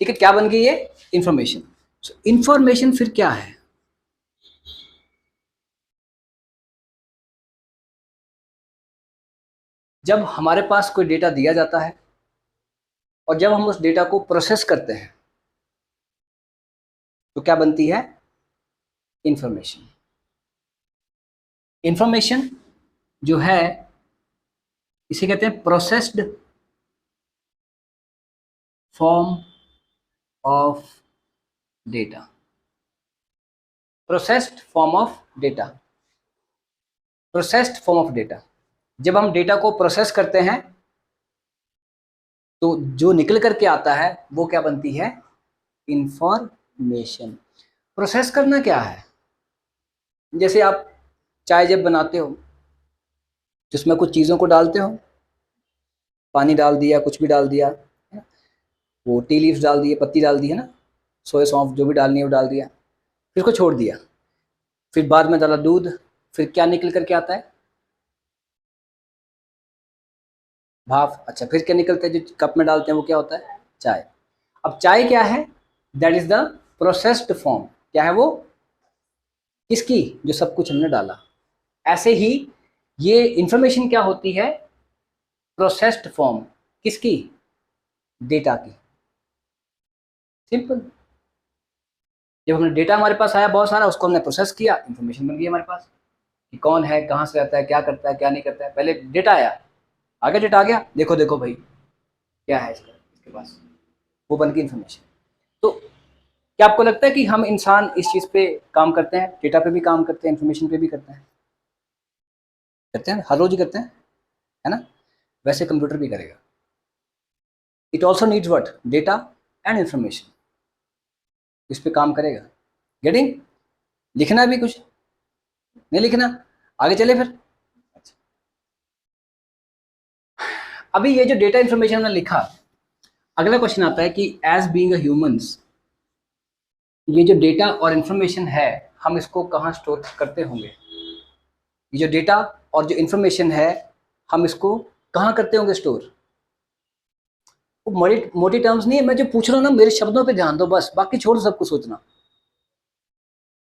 ठीक है, क्या बन गई ये? इंफॉर्मेशन। इंफॉर्मेशन फिर क्या है? जब हमारे पास कोई डेटा दिया जाता है और जब हम उस डेटा को प्रोसेस करते हैं तो क्या बनती है? इंफॉर्मेशन। इंफॉर्मेशन जो है इसे कहते हैं processed form of data. Processed form of data. Processed form of data. जब हम डेटा को प्रोसेस करते हैं तो जो निकल करके आता है वो क्या बनती है? इंफॉर्मेशन। प्रोसेस करना क्या है? जैसे आप चाय जब बनाते हो जिसमें कुछ चीज़ों को डालते हो, पानी डाल दिया, कुछ भी डाल दिया, है ना? वो टी लीव्स डाल दिए, पत्ती डाल दी, है ना, सोया सौंफ जो भी डालनी है वो डाल दिया, फिर उसको छोड़ दिया, फिर बाद में डाला दूध, फिर क्या निकल करके आता है? भाप। अच्छा, फिर क्या निकलता है? जो कप में डालते हैं वो क्या होता है? चाय। अब चाय क्या है? That is the processed form. क्या है वो? किसकी? जो सब कुछ हमने डाला। ऐसे ही ये इंफॉर्मेशन क्या होती है? Processed form. किसकी? डेटा की। सिंपल। जब हमने डेटा हमारे पास आया बहुत सारा, उसको हमने प्रोसेस किया, इंफॉर्मेशन बन गई हमारे पास कि कौन है, कहाँ से रहता है, क्या करता है, क्या नहीं करता है। पहले डेटा आया, आगे डेटा आ गया, देखो देखो भाई क्या है इसका, इसके पास, वो बन गई इंफॉर्मेशन। तो क्या आपको लगता है कि हम इंसान इस चीज़ पे काम करते हैं? डेटा पे भी काम करते हैं, इंफॉर्मेशन पे भी करते हैं? करते हैं, हर रोज ही करते हैं, है ना? वैसे कंप्यूटर भी करेगा। It also needs what? Data and information. इस पे काम करेगा। गेटिंग? लिखना भी कुछ नहीं लिखना, आगे चले फिर। अच्छा। अभी ये जो डेटा इंफॉर्मेशन हमने लिखा, अगला क्वेश्चन आता है कि एज बीइंग अ ह्यूमंस ये जो डेटा और इंफॉर्मेशन है हम इसको कहाँ स्टोर करते होंगे? ये जो डेटा और जो इंफॉर्मेशन है हम इसको कहाँ करते होंगे स्टोर? वो मोटी टर्म्स नहीं है, मैं जो पूछ रहा हूँ ना मेरे शब्दों पे ध्यान दो बस, बाकी छोड़ सब कुछ सोचना।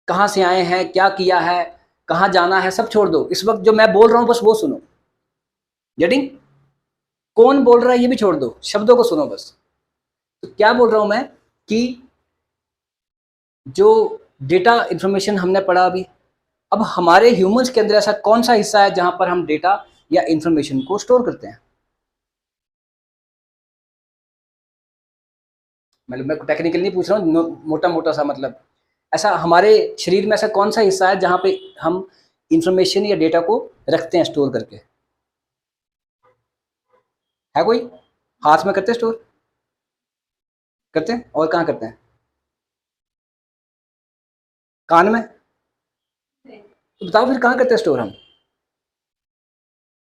कहाँ से आए हैं, क्या किया है, कहाँ जाना है, सब छोड़ दो। इस वक्त जो मैं बोल रहा हूँ बस वो सुनो। गेटिंग? कौन बोल रहा है ये भी छोड़ दो, शब्दों को सुनो बस। तो क्या बोल रहा हूँ मैं कि जो डेटा इंफॉर्मेशन हमने पढ़ा अभी, अब हमारे ह्यूमंस के अंदर ऐसा कौन सा हिस्सा है जहां पर हम डेटा या इंफॉर्मेशन को स्टोर करते हैं? मतलब मैं टेक्निकल नहीं पूछ रहा हूँ, मोटा मोटा सा मतलब ऐसा हमारे शरीर में ऐसा कौन सा हिस्सा है जहां पे हम इंफॉर्मेशन या डेटा को रखते हैं स्टोर करके? है कोई? हाथ में करते हैं स्टोर? करते हैं? और कहाँ करते हैं? कान में? तो बताओ फिर कहाँ करते हैं स्टोर हम?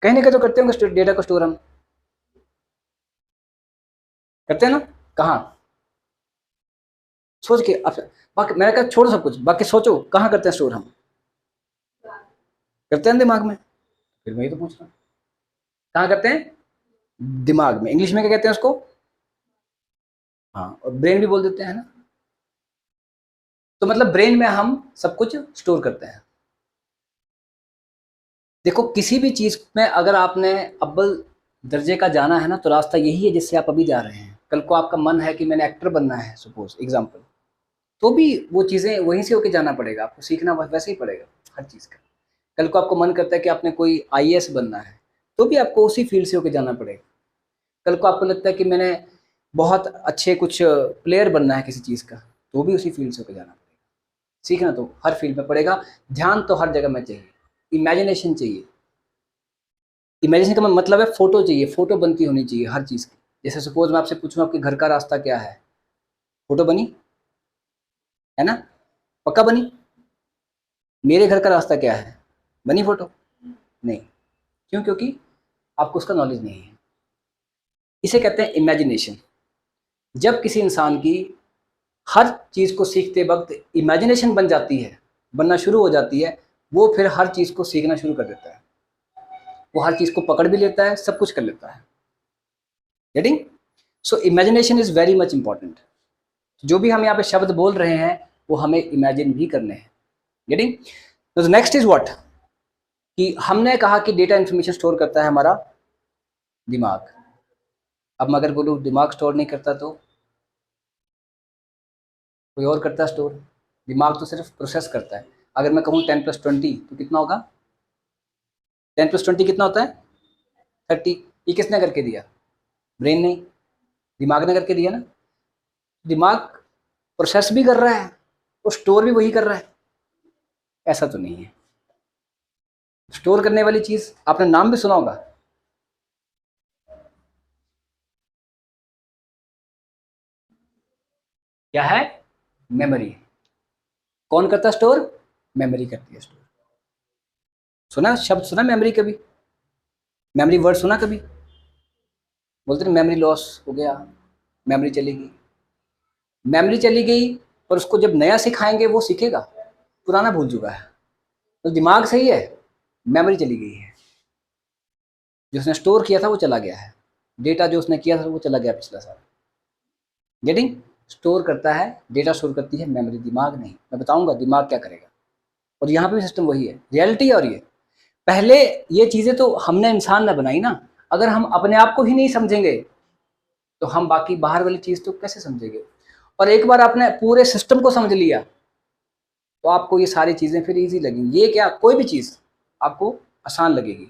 कहीं ना कहीं तो करते होंगे डेटा को स्टोर हम। करते हैं ना? कहाँ? सोच के अब बाकी मैंने कहा छोड़ो सब कुछ, बाकी सोचो कहाँ करते हैं स्टोर हम? करते हैं दिमाग में। फिर मैं ही तो पूछ रहा हूँ कहाँ करते हैं? दिमाग में। इंग्लिश में क्या कहते हैं उसको? हाँ, और ब्रेन भी बोल देते हैं ना। तो मतलब ब्रेन में हम सब कुछ स्टोर करते हैं। देखो किसी भी चीज में अगर आपने अव्वल दर्जे का जाना है ना तो रास्ता यही है जिससे आप अभी जा रहे हैं। कल को आपका मन है कि मैंने एक्टर बनना है सपोज एग्जाम्पल, तो भी वो चीजें वहीं से होके जाना पड़ेगा, आपको सीखना वैसे ही पड़ेगा हर चीज का। कल को आपको मन करता है कि आपने कोई आईएएस बनना है तो भी आपको उसी फील्ड से होके जाना पड़ेगा। कल को आपको लगता है कि मैंने बहुत अच्छे कुछ प्लेयर बनना है किसी चीज़ का, तो भी उसी फील्ड से होकर जाना पड़ेगा। सीखना तो हर फील्ड में पड़ेगा, ध्यान तो हर जगह में चाहिए, इमेजिनेशन चाहिए। इमेजिनेशन का मतलब है फोटो चाहिए, फोटो बनती होनी चाहिए हर चीज़ की। जैसे सपोज मैं आपसे पूछूं आपके घर का रास्ता क्या है, फोटो बनी है ना? पक्का बनी? मेरे घर का रास्ता क्या है, बनी फोटो? नहीं। क्यों? क्योंकि आपको उसका नॉलेज नहीं है। इसे कहते हैं इमेजिनेशन। जब किसी इंसान की हर चीज़ को सीखते वक्त इमेजिनेशन बन जाती है, बनना शुरू हो जाती है, वो फिर हर चीज़ को सीखना शुरू कर देता है। वो हर चीज़ को पकड़ भी लेता है, सब कुछ कर लेता है। Getting? So imagination is very much important. जो भी हम यहाँ पे शब्द बोल रहे हैं वो हमें इमेजिन भी करने हैं। गेटिंग? तो नेक्स्ट इज व्हाट, कि हमने कहा कि डेटा इंफॉर्मेशन स्टोर करता है हमारा दिमाग। अब मैं अगर बोलूँ दिमाग स्टोर नहीं करता तो कोई और करता है स्टोर। दिमाग तो सिर्फ प्रोसेस करता है। अगर मैं कहूँ 10 + 20 तो कितना होगा? 10 + 20 कितना होता है? 30। ये किसने करके दिया? ब्रेन ने, दिमाग ने करके दिया ना। दिमाग प्रोसेस भी कर रहा है और स्टोर भी वही कर रहा है? ऐसा तो नहीं है। स्टोर करने वाली चीज आपने नाम भी सुना होगा, क्या है? मेमोरी। कौन करता है स्टोर? मेमोरी करती है स्टोर। सुना शब्द, सुना मेमोरी कभी? मेमोरी वर्ड सुना कभी? बोलते हैं मेमोरी लॉस हो गया, मेमोरी चली गई। मेमोरी चली गई और उसको जब नया सिखाएंगे वो सीखेगा, पुराना भूल चुका है। तो दिमाग सही है, मेमोरी चली गई है। जो उसने स्टोर किया था वो चला गया है, डेटा जो उसने किया था वो चला गया पिछला साल। गेटिंग? स्टोर करता है, डेटा स्टोर करती है मेमोरी, दिमाग नहीं। मैं बताऊंगा दिमाग क्या करेगा। और यहाँ पे भी सिस्टम वही है, रियलिटी। और ये पहले ये चीज़ें तो हमने इंसान ने बनाई ना। अगर हम अपने आप को ही नहीं समझेंगे तो हम बाकी बाहर वाली चीज़ तो कैसे समझेंगे? और एक बार आपने पूरे सिस्टम को समझ लिया तो आपको ये सारी चीज़ें फिर इजी लगेंगी। ये क्या, कोई भी चीज़ आपको आसान लगेगी।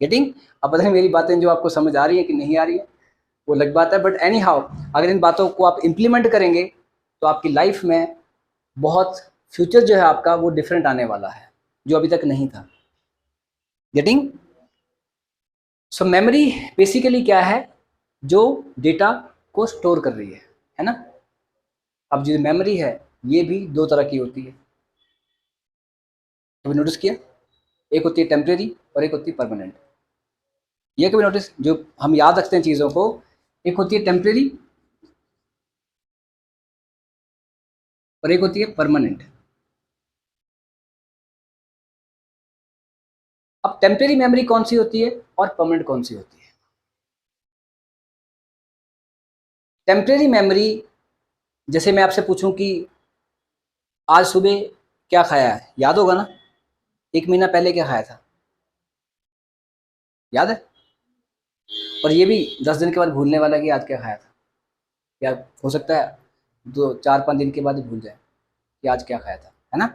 गेटिंग? अब पता नहीं मेरी बातें जो आपको समझ आ रही है कि नहीं आ रही है, वो अलग बात है। बट एनी हाउ, अगर इन बातों को आप इम्प्लीमेंट करेंगे तो आपकी लाइफ में बहुत फ्यूचर जो है आपका वो डिफरेंट आने वाला है, जो अभी तक नहीं था। गेटिंग? सो मेमोरी बेसिकली क्या है? जो डेटा को स्टोर कर रही है ना। अब जो मेमोरी है ये भी दो तरह की होती है, कभी नोटिस किया? एक होती है टेम्परेरी और एक होती है परमानेंट। ये कभी नोटिस, जो हम याद रखते हैं चीज़ों को, एक होती है टेम्परेरी और एक होती है परमानेंट। अब टेम्परेरी मेमोरी कौन सी होती है और परमानेंट कौन सी होती है? टेम्परेरी मेमोरी, जैसे मैं आपसे पूछूं कि आज सुबह क्या खाया है, याद होगा ना? 1 महीना पहले क्या खाया था, याद है? और ये भी 10 दिन के बाद भूलने वाला कि आज क्या खाया था। या हो सकता है 2 4 5 दिन के बाद ही भूल जाए कि आज क्या खाया था, है ना।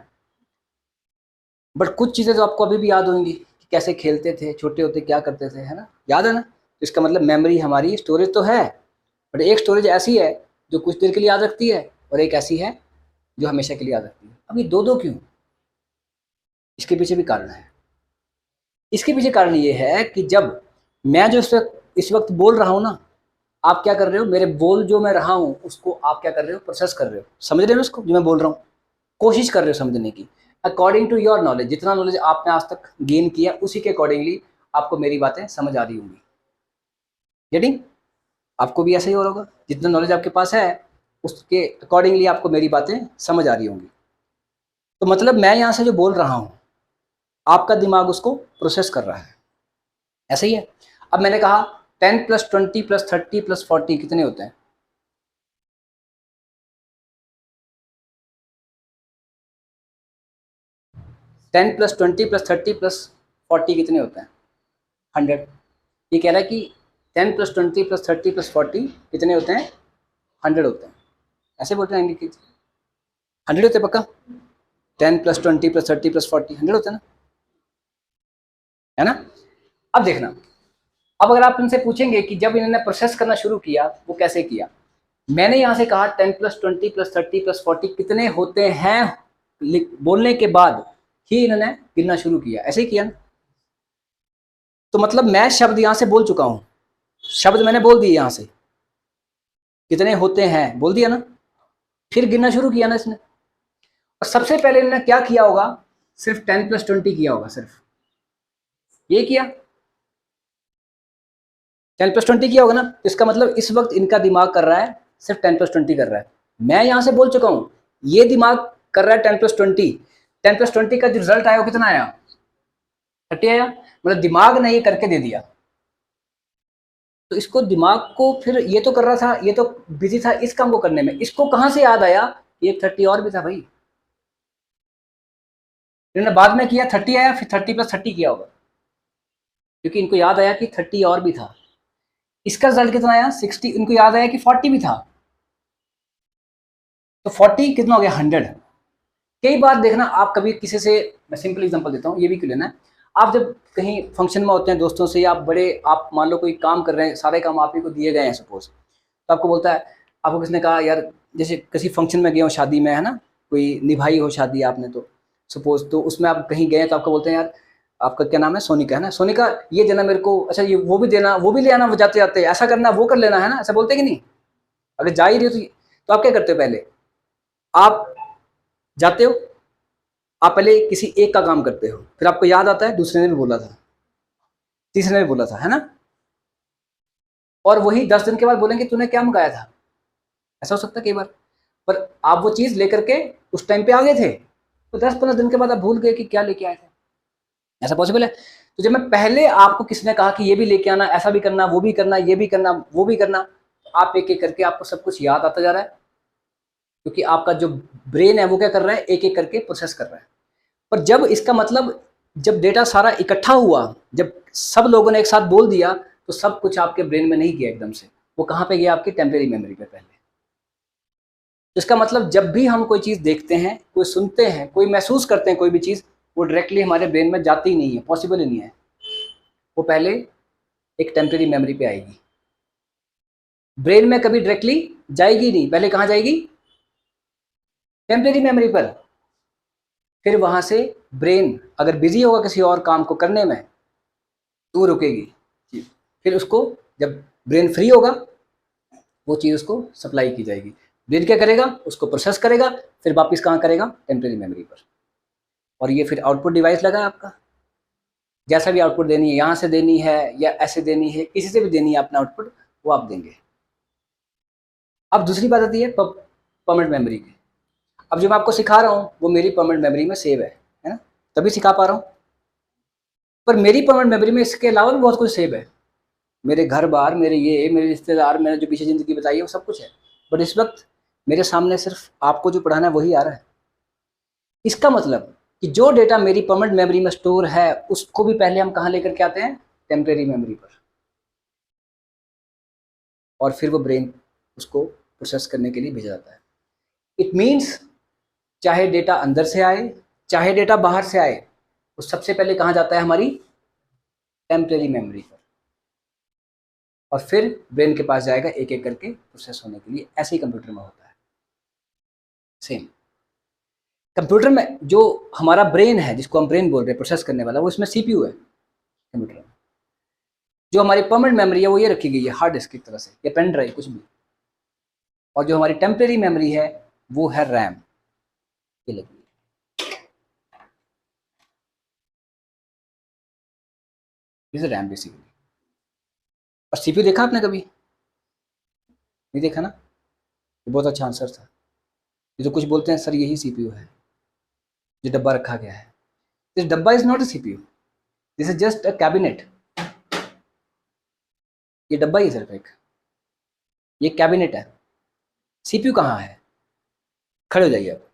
बट कुछ चीज़ें तो आपको अभी भी याद होंगी कि कैसे खेलते थे, छोटे होते क्या करते थे, है ना, याद है ना। तो इसका मतलब मेमोरी हमारी स्टोरेज तो है, बट एक स्टोरेज ऐसी है जो कुछ देर के लिए याद रखती है और एक ऐसी है जो हमेशा के लिए याद रखती है। अब ये दो दो क्यों? इसके पीछे भी कारण है। इसके पीछे कारण ये है कि जब मैं जो इस वक्त बोल रहा हूँ ना, आप क्या कर रहे हो? मेरे बोल जो मैं रहा हूँ उसको आप क्या कर रहे हो? प्रोसेस कर रहे हो, समझ रहे हो उसको जो मैं बोल रहा हूँ, कोशिश कर रहे हो समझने की। अकॉर्डिंग टू योर नॉलेज, जितना नॉलेज आपने आज तक गेन किया उसी के अकॉर्डिंगली आपको मेरी बातें समझ आ रही होंगी। गेटिंग? आपको भी ऐसा ही हो रहा होगा, जितना नॉलेज आपके पास है उसके अकॉर्डिंगली आपको मेरी बातें समझ आ रही होंगी। तो मतलब मैं यहाँ से जो बोल रहा हूँ आपका दिमाग उसको प्रोसेस कर रहा है, ऐसा ही है। अब मैंने कहा 10 + 20 + 30 + 40 कितने होते हैं? 10 + 20 + 30 + 40 कितने होते हैं? 100। ये कह रहा है कि 10 + 20 + 30 + 40 कितने होते हैं? 100 होते हैं। ऐसे बोलते हैं कि 100 होते हैं पक्का? 10 + 20 + 30 + 40 100 होते हैं ना, है ना। अब देखना, अब अगर आप इनसे पूछेंगे कि जब इन्होंने प्रोसेस करना शुरू किया वो कैसे किया, मैंने यहाँ से कहा 10 + 20 + 30 + 40 कितने होते हैं बोलने के बाद ही इन्होंने गिनना शुरू किया, ऐसे ही किया ना। तो मतलब मैं शब्द यहाँ से बोल चुका हूँ, शब्द मैंने बोल दिए यहाँ से, कितने होते हैं बोल दिया ना, फिर गिनना शुरू किया ना इसने। और सबसे पहले इन्होंने क्या किया होगा? सिर्फ 10 + 20 किया होगा, सिर्फ ये किया, 10 + 20 किया होगा ना। इसका मतलब इस वक्त इनका दिमाग कर रहा है सिर्फ 10 + 20 कर रहा है। मैं यहाँ से बोल चुका हूँ, ये दिमाग कर रहा है 10 + 20। 10 + 20 का जो रिजल्ट आया वो कितना आया? 30 आया। मतलब दिमाग ने ये करके दे दिया। तो इसको दिमाग को फिर ये तो कर रहा था, ये तो बिजी था इस काम को करने में, इसको कहाँ से याद आया एक 30 और भी था भाई। इन्होंने बाद में किया 30 आया, फिर 30 + 30 किया होगा, क्योंकि इनको याद आया कि 30 और भी था। इसका रिजल्ट कितना आया 60, इनको याद आया कि 40 भी था, तो 40 कितना हो गया 100। कई बार देखना आप कभी किसी से, मैं सिंपल एग्जांपल देता हूँ, ये भी क्यों लेना है, आप जब कहीं फंक्शन में होते हैं दोस्तों से, या आप बड़े, आप मान लो कोई काम कर रहे हैं, सारे काम आप ही को दिए गए हैं सपोज, तो आपको बोलता है, आपको किसने कहा यार, जैसे किसी फंक्शन में गए हो शादी में, है ना, कोई निभाई हो शादी आपने, तो सपोज तो उसमें आप कहीं गए तो आपको बोलते हैं यार, आपका क्या नाम है, सोनिका, है ना, सोनिका ये देना मेरे को, अच्छा ये वो भी देना, वो भी ले आना, वो जाते जाते ऐसा करना, वो कर लेना, है ना, ऐसा बोलते कि नहीं। अगर जा ही रही हो तो आप क्या करते हो, पहले आप जाते हो, आप पहले किसी एक का काम करते हो, फिर आपको याद आता है दूसरे ने भी बोला था, तीसरे ने भी बोला था, है ना, और वही 10 दिन के बाद बोलेंगे तूने क्या मंगाया था, ऐसा हो सकता है कई बार। पर आप वो चीज लेकर के उस टाइम पे आ गए थे, तो 10-15 दिन के बाद आप भूल गए कि क्या लेके आए थे, ऐसा पॉसिबल है। तो जब मैं पहले आपको किसी ने कहा कि ये भी लेके आना, ऐसा भी करना, वो भी करना, ये भी करना, वो भी करना, तो आप एक एक करके आपको सब कुछ याद आता जा रहा है, क्योंकि आपका जो ब्रेन है वो क्या कर रहा है, एक एक करके प्रोसेस कर रहा है। पर जब इसका मतलब, जब डेटा सारा इकट्ठा हुआ, जब सब लोगों ने एक साथ बोल दिया, तो सब कुछ आपके ब्रेन में नहीं गया एकदम से, वो कहाँ पे गया, आपकी टेम्परेरी मेमोरी पे पहले। तो इसका मतलब जब भी हम कोई चीज़ देखते हैं, कोई सुनते हैं, कोई महसूस करते हैं, कोई भी चीज़, वो डायरेक्टली हमारे ब्रेन में जाती ही नहीं है, पॉसिबल ही नहीं है, वो पहले एक टेम्परेरी मेमोरी पे आएगी, ब्रेन में कभी डायरेक्टली जाएगी नहीं, पहले कहाँ जाएगी, टेम्परेरी मेमोरी पर। फिर वहां से ब्रेन अगर बिजी होगा किसी और काम को करने में, तो वो रुकेगी, फिर उसको जब ब्रेन फ्री होगा, वो चीज़ उसको सप्लाई की जाएगी, ब्रेन क्या करेगा, उसको प्रोसेस करेगा, फिर वापस कहाँ करेगा, टेम्परेरी मेमोरी पर। और ये फिर आउटपुट डिवाइस लगा है आपका, जैसा भी आउटपुट देनी है, यहाँ से देनी है या ऐसे देनी है, किसी से भी देनी है अपना आउटपुट, वो आप देंगे। अब दूसरी बात आती है परमानेंट मेमोरी की। अब जो मैं आपको सिखा रहा हूँ वो मेरी परमानेंट मेमोरी में सेव है ना, तभी सिखा पा रहा हूँ। पर मेरी परमानेंट मेमोरी में इसके अलावा भी बहुत कुछ सेव है, मेरे घर बार, मेरे ये, मेरे रिश्तेदार, मैंने जो पीछे ज़िंदगी बताई है वो सब कुछ है, बट इस वक्त मेरे सामने सिर्फ आपको जो पढ़ाना है वही आ रहा है। इसका मतलब कि जो डेटा मेरी परमानेंट मेमोरी में स्टोर है, उसको भी पहले हम कहाँ लेकर के आते हैं, टेम्परेरी मेमोरी पर, और फिर वो ब्रेन उसको प्रोसेस करने के लिए भेजा जाता है। इट मीन्स चाहे डेटा अंदर से आए, चाहे डेटा बाहर से आए, वो सबसे पहले कहाँ जाता है, हमारी टेम्परेरी मेमोरी पर, और फिर ब्रेन के पास जाएगा एक एक करके प्रोसेस होने के लिए। ऐसे ही कंप्यूटर में होता है सेम। कंप्यूटर में जो हमारा ब्रेन है, जिसको हम ब्रेन बोल रहे हैं, प्रोसेस करने वाला, वो इसमें सीपीयू है कंप्यूटर में। जो हमारी परमानेंट मेमोरी है वो ये रखी गई है हार्ड डिस्क की तरह से, या पेन ड्राइव, कुछ भी। और जो हमारी टेम्परेरी मेमोरी है वो है रैम, ये लगी है। Is RAM basically. और सीपीयू देखा आपने कभी, नहीं देखा ना, ये बहुत अच्छा आंसर था। ये तो कुछ बोलते हैं सर यही सीपीयू है, जो डब्बा रखा गया है। दिस डब्बा is not a CPU, this is just a cabinet. ये डब्बा ही सिर्फ एक, ये कैबिनेट है। सीपीयू कहाँ है, खड़े हो जाइए आप।